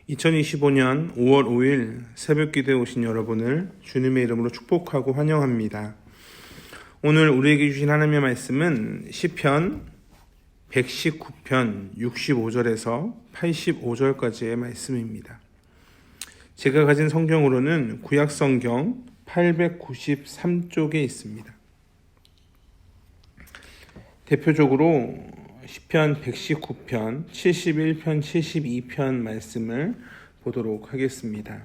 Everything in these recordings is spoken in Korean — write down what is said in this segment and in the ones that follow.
2025년 5월 5일 새벽 기도에 오신 여러분을 주님의 이름으로 축복하고 환영합니다. 오늘 우리에게 주신 하나님의 말씀은 시편 119편 65절에서 85절까지의 말씀입니다. 제가 가진 성경으로는 구약성경 893쪽에 있습니다. 대표적으로 시편 119편, 71편, 72편 말씀을 보도록 하겠습니다.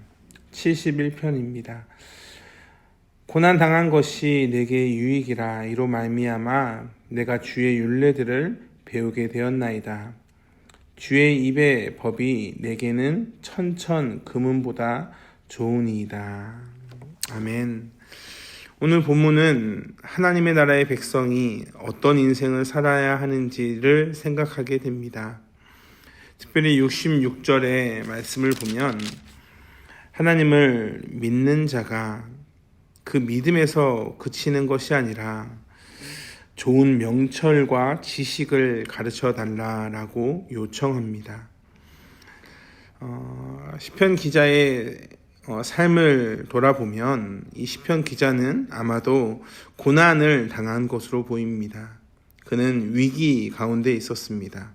71편입니다. 고난 당한 것이 내게 유익이라. 이로 말미암아 내가 주의 율례들을 배우게 되었나이다. 주의 입의 법이 내게는 천천 금은보다 좋으니이다. 아멘. 오늘 본문은 하나님의 나라의 백성이 어떤 인생을 살아야 하는지를 생각하게 됩니다. 특별히 66절의 말씀을 보면 하나님을 믿는 자가 그 믿음에서 그치는 것이 아니라 좋은 명철과 지식을 가르쳐 달라라고 요청합니다. 시편 기자의 삶을 돌아보면 이 시편 기자는 아마도 고난을 당한 것으로 보입니다. 그는 위기 가운데 있었습니다.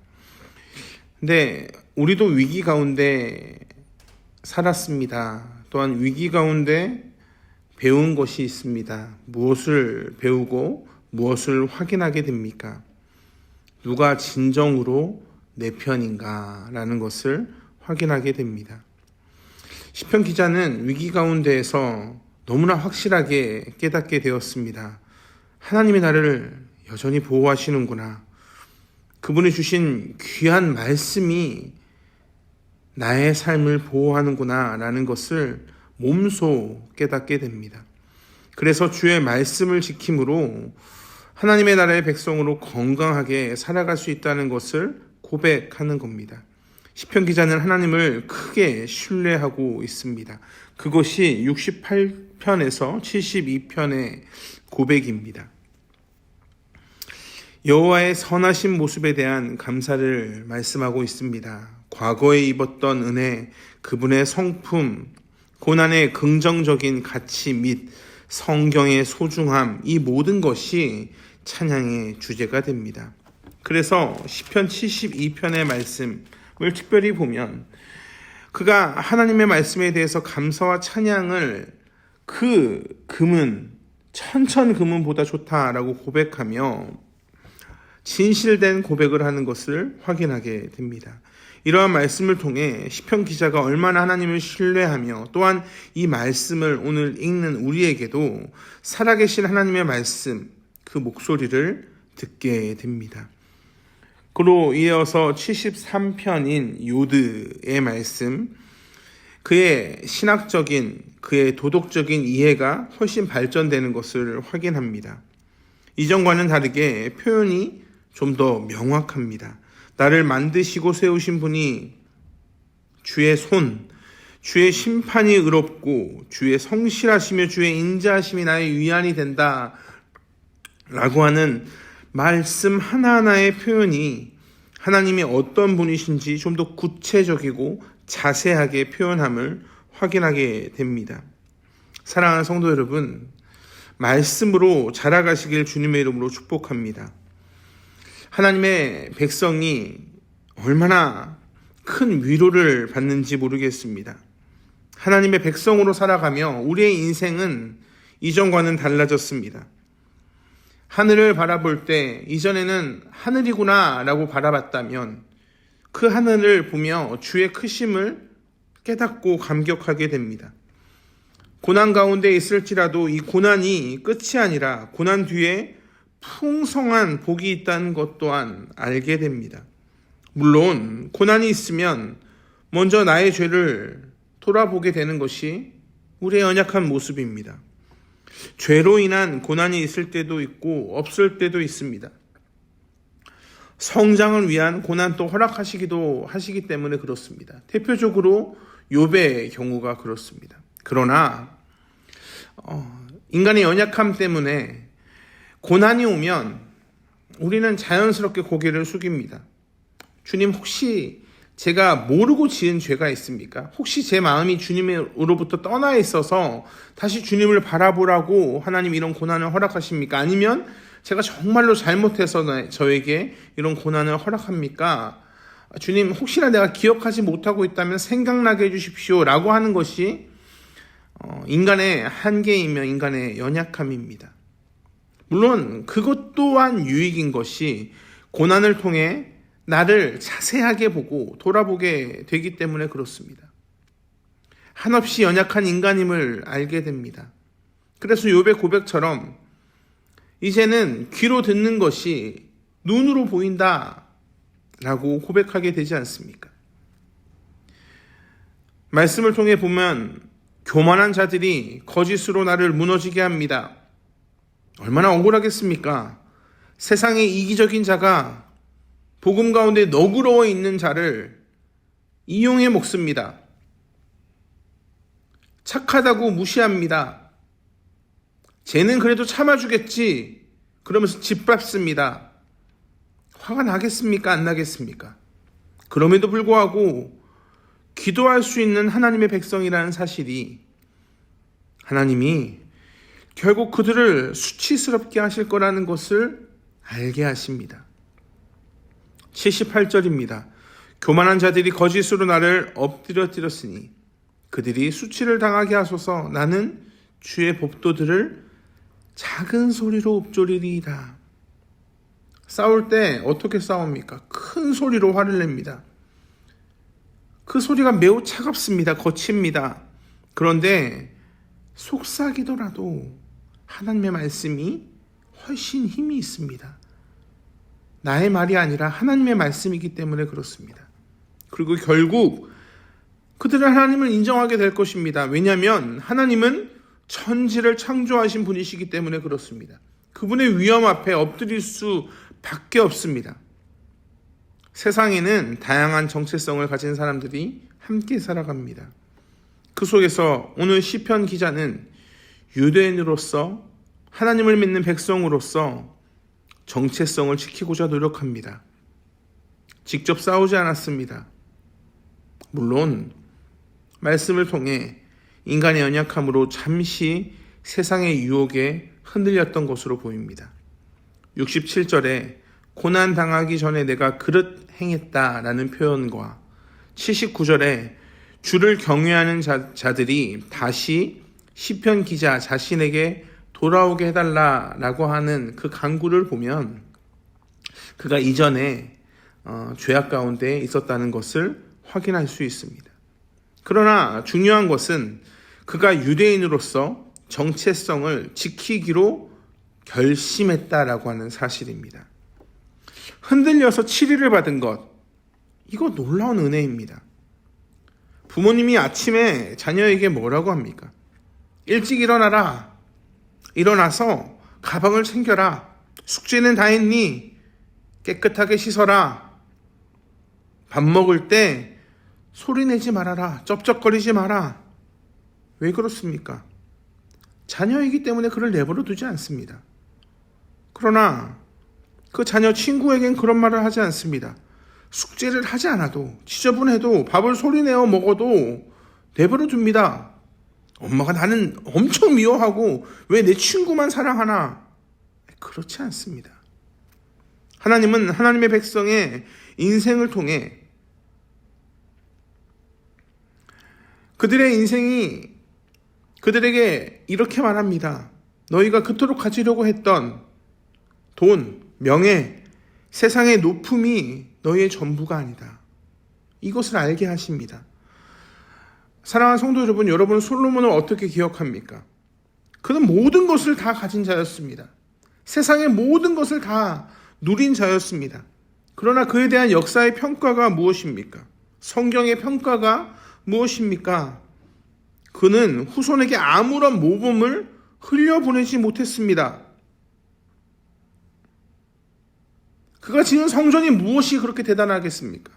근데 우리도 위기 가운데 살았습니다. 또한 위기 가운데 배운 것이 있습니다. 무엇을 배우고 무엇을 확인하게 됩니까? 누가 진정으로 내 편인가 라는 것을 확인하게 됩니다. 시편 기자는 위기 가운데에서 너무나 확실하게 깨닫게 되었습니다. 하나님이 나를 여전히 보호하시는구나. 그분이 주신 귀한 말씀이 나의 삶을 보호하는구나 라는 것을 몸소 깨닫게 됩니다. 그래서 주의 말씀을 지킴으로 하나님의 나라의 백성으로 건강하게 살아갈 수 있다는 것을 고백하는 겁니다. 시편 기자는 하나님을 크게 신뢰하고 있습니다. 그것이 68편에서 72편의 고백입니다. 여호와의 선하신 모습에 대한 감사를 말씀하고 있습니다. 과거에 입었던 은혜, 그분의 성품, 고난의 긍정적인 가치 및 성경의 소중함, 이 모든 것이 찬양의 주제가 됩니다. 그래서 시편 72편의 말씀 을 특별히 보면 그가 하나님의 말씀에 대해서 감사와 찬양을 그 금은 천천 금은보다 좋다라고 고백하며 진실된 고백을 하는 것을 확인하게 됩니다. 이러한 말씀을 통해 시편 기자가 얼마나 하나님을 신뢰하며 또한 이 말씀을 오늘 읽는 우리에게도 살아계신 하나님의 말씀, 그 목소리를 듣게 됩니다. 그로 이어서 73편인 요드의 말씀, 그의 신학적인, 그의 도덕적인 이해가 훨씬 발전되는 것을 확인합니다. 이전과는 다르게 표현이 좀 더 명확합니다. 나를 만드시고 세우신 분이 주의 손, 주의 심판이 의롭고 주의 성실하시며 주의 인자하심이 나의 위안이 된다 라고 하는 말씀 하나하나의 표현이 하나님이 어떤 분이신지 좀 더 구체적이고 자세하게 표현함을 확인하게 됩니다. 사랑하는 성도 여러분, 말씀으로 자라가시길 주님의 이름으로 축복합니다. 하나님의 백성이 얼마나 큰 위로를 받는지 모르겠습니다. 하나님의 백성으로 살아가며 우리의 인생은 이전과는 달라졌습니다. 하늘을 바라볼 때 이전에는 하늘이구나 라고 바라봤다면 그 하늘을 보며 주의 크심을 깨닫고 감격하게 됩니다. 고난 가운데 있을지라도 이 고난이 끝이 아니라 고난 뒤에 풍성한 복이 있다는 것 또한 알게 됩니다. 물론 고난이 있으면 먼저 나의 죄를 돌아보게 되는 것이 우리의 연약한 모습입니다. 죄로 인한 고난이 있을 때도 있고 없을 때도 있습니다. 성장을 위한 고난도 허락하시기도 하시기 때문에 그렇습니다. 대표적으로 욥의 경우가 그렇습니다. 그러나 인간의 연약함 때문에 고난이 오면 우리는 자연스럽게 고개를 숙입니다. 주님 혹시 제가 모르고 지은 죄가 있습니까? 혹시 제 마음이 주님으로부터 떠나 있어서 다시 주님을 바라보라고 하나님 이런 고난을 허락하십니까? 아니면 제가 정말로 잘못해서 저에게 이런 고난을 허락합니까? 주님, 혹시나 내가 기억하지 못하고 있다면 생각나게 해주십시오 라고 하는 것이 인간의 한계이며 인간의 연약함입니다. 물론 그것 또한 유익인 것이 고난을 통해 나를 자세하게 보고 돌아보게 되기 때문에 그렇습니다. 한없이 연약한 인간임을 알게 됩니다. 그래서 욥의 고백처럼 이제는 귀로 듣는 것이 눈으로 보인다 라고 고백하게 되지 않습니까? 말씀을 통해 보면 교만한 자들이 거짓으로 나를 무너지게 합니다. 얼마나 억울하겠습니까? 세상의 이기적인 자가 복음 가운데 너그러워 있는 자를 이용해 먹습니다. 착하다고 무시합니다. 쟤는 그래도 참아주겠지 그러면서 짓밟습니다. 화가 나겠습니까? 안 나겠습니까? 그럼에도 불구하고 기도할 수 있는 하나님의 백성이라는 사실이 하나님이 결국 그들을 수치스럽게 하실 거라는 것을 알게 하십니다. 78절입니다. 교만한 자들이 거짓으로 나를 엎드려뜨렸으니 그들이 수치를 당하게 하소서. 나는 주의 법도들을 작은 소리로 읊조리리이다. 싸울 때 어떻게 싸웁니까? 큰 소리로 화를 냅니다. 그 소리가 매우 차갑습니다. 거칩니다. 그런데 속삭이더라도 하나님의 말씀이 훨씬 힘이 있습니다. 나의 말이 아니라 하나님의 말씀이기 때문에 그렇습니다. 그리고 결국 그들은 하나님을 인정하게 될 것입니다. 왜냐하면 하나님은 천지를 창조하신 분이시기 때문에 그렇습니다. 그분의 위엄 앞에 엎드릴 수밖에 없습니다. 세상에는 다양한 정체성을 가진 사람들이 함께 살아갑니다. 그 속에서 오늘 시편 기자는 유대인으로서 하나님을 믿는 백성으로서 정체성을 지키고자 노력합니다. 직접 싸우지 않았습니다. 물론 말씀을 통해 인간의 연약함으로 잠시 세상의 유혹에 흔들렸던 것으로 보입니다. 67절에 고난 당하기 전에 내가 그릇 행했다라는 표현과 79절에 주를 경외하는 자들이 다시 시편 기자 자신에게 돌아오게 해달라라고 하는 그 간구를 보면 그가 이전에 죄악 가운데 있었다는 것을 확인할 수 있습니다. 그러나 중요한 것은 그가 유대인으로서 정체성을 지키기로 결심했다라고 하는 사실입니다. 흔들려서 치리를 받은 것, 이거 놀라운 은혜입니다. 부모님이 아침에 자녀에게 뭐라고 합니까? 일찍 일어나라. 일어나서 가방을 챙겨라. 숙제는 다 했니? 깨끗하게 씻어라. 밥 먹을 때 소리 내지 말아라. 쩝쩝거리지 마라. 왜 그렇습니까? 자녀이기 때문에 그를 내버려 두지 않습니다. 그러나 그 자녀 친구에겐 그런 말을 하지 않습니다. 숙제를 하지 않아도 지저분해도 밥을 소리내어 먹어도 내버려 둡니다. 엄마가 나는 엄청 미워하고 왜 내 친구만 사랑하나? 그렇지 않습니다. 하나님은 하나님의 백성의 인생을 통해 그들의 인생이 그들에게 이렇게 말합니다. 너희가 그토록 가지려고 했던 돈, 명예, 세상의 높음이 너희의 전부가 아니다. 이것을 알게 하십니다. 사랑하는 성도 여러분, 여러분은 솔로몬을 어떻게 기억합니까? 그는 모든 것을 다 가진 자였습니다. 세상의 모든 것을 다 누린 자였습니다. 그러나 그에 대한 역사의 평가가 무엇입니까? 성경의 평가가 무엇입니까? 그는 후손에게 아무런 모범을 흘려보내지 못했습니다. 그가 지은 성전이 무엇이 그렇게 대단하겠습니까?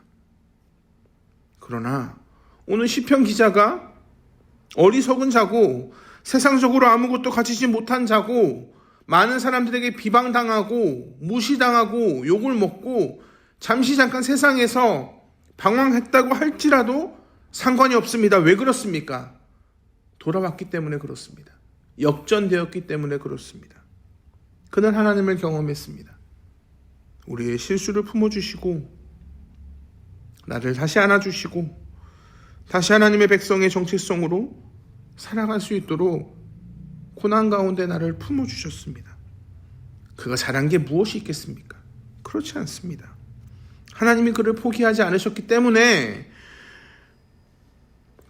그러나 오늘 시편 기자가 어리석은 자고 세상적으로 아무것도 가지지 못한 자고 많은 사람들에게 비방당하고 무시당하고 욕을 먹고 잠시 잠깐 세상에서 방황했다고 할지라도 상관이 없습니다. 왜 그렇습니까? 돌아왔기 때문에 그렇습니다. 역전되었기 때문에 그렇습니다. 그날 하나님을 경험했습니다. 우리의 실수를 품어주시고 나를 다시 안아주시고 다시 하나님의 백성의 정체성으로 살아갈 수 있도록 고난 가운데 나를 품어주셨습니다. 그가 잘한 게 무엇이 있겠습니까? 그렇지 않습니다. 하나님이 그를 포기하지 않으셨기 때문에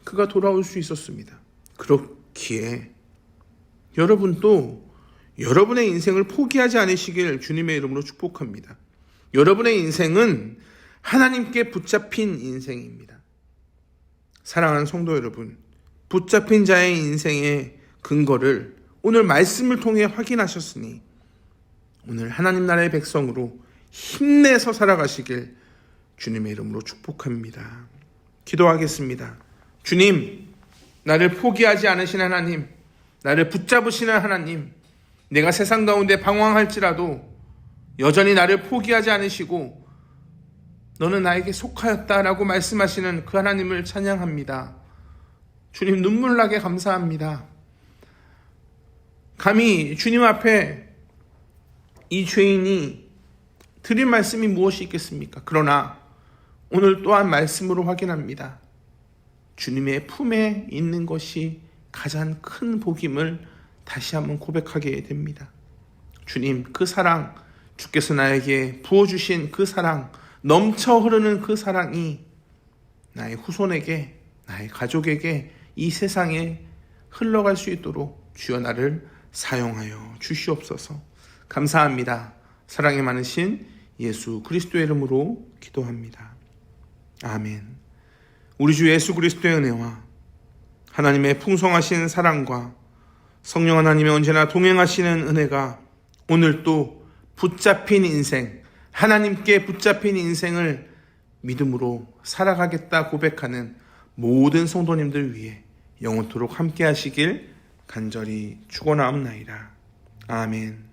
그가 돌아올 수 있었습니다. 그렇기에 여러분도 여러분의 인생을 포기하지 않으시길 주님의 이름으로 축복합니다. 여러분의 인생은 하나님께 붙잡힌 인생입니다. 사랑하는 성도 여러분, 붙잡힌 자의 인생의 근거를 오늘 말씀을 통해 확인하셨으니 오늘 하나님 나라의 백성으로 힘내서 살아가시길 주님의 이름으로 축복합니다. 기도하겠습니다. 주님, 나를 포기하지 않으신 하나님, 나를 붙잡으시는 하나님, 내가 세상 가운데 방황할지라도 여전히 나를 포기하지 않으시고 너는 나에게 속하였다라고 말씀하시는 그 하나님을 찬양합니다. 주님, 눈물 나게 감사합니다. 감히 주님 앞에 이 죄인이 드린 말씀이 무엇이 있겠습니까? 그러나 오늘 또한 말씀으로 확인합니다. 주님의 품에 있는 것이 가장 큰 복임을 다시 한번 고백하게 됩니다. 주님, 그 사랑, 주께서 나에게 부어주신 그 사랑, 넘쳐 흐르는 그 사랑이 나의 후손에게, 나의 가족에게, 이 세상에 흘러갈 수 있도록 주여 나를 사용하여 주시옵소서. 감사합니다. 사랑이 많으신 예수 그리스도의 이름으로 기도합니다. 아멘. 우리 주 예수 그리스도의 은혜와 하나님의 풍성하신 사랑과 성령 하나님의 언제나 동행하시는 은혜가 오늘 또 붙잡힌 인생, 하나님께 붙잡힌 인생을 믿음으로 살아가겠다 고백하는 모든 성도님들 위해 영원토록 함께 하시길 간절히 축원하옵나이다. 아멘.